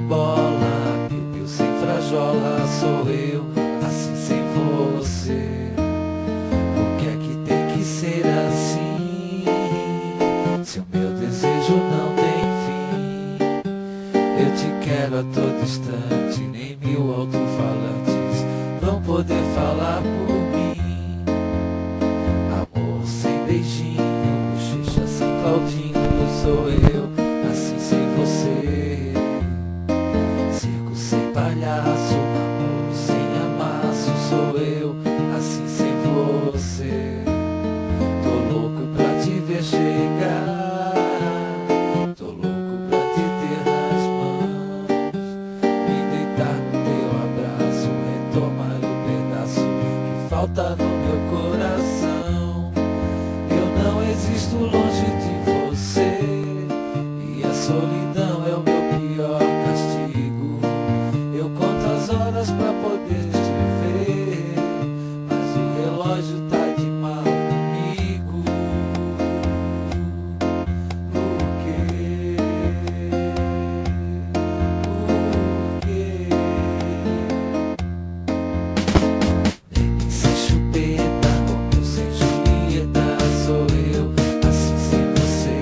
bola, piu-piu sem frajola, sou eu, assim sem você. Por que é que tem que ser assim? Se o meu desejo não tem fim. Eu te quero a todo instante, nem mil alto-falantes vão poder falar por mim. Amor sem beijinho, bochecha sem Claudinho, sou eu, assim sem você. Circo sem palhaço, namoro sem amasso, sou eu, assim sem você. Tô louco pra te ver chegar, tô louco pra te ter nas mãos, me deitar no teu abraço, retomar o pedaço que falta no meu coração. Eu não existo longe de você, e a solidão é o meu pior castigo. Eu conto as horas pra poder te ver, mas o relógio tá de mal comigo. Por quê? Por quê? Nem sem chupeta, Romeu sem Julieta, sou eu, assim sem você.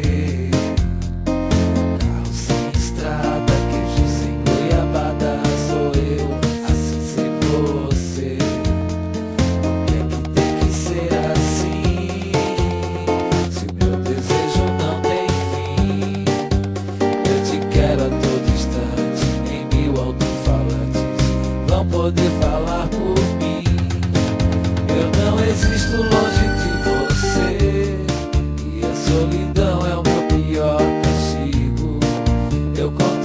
Carro sem estrada, queijo sem goiabada, sou eu, assim sem você. Por que é que tem que ser assim? Se o meu desejo não tem fim. Eu te quero a todo instante, nem mil alto-falantes vão poder falar por mim. Eu não existo longe de você, e a solidão é o meu pior castigo. Eu conto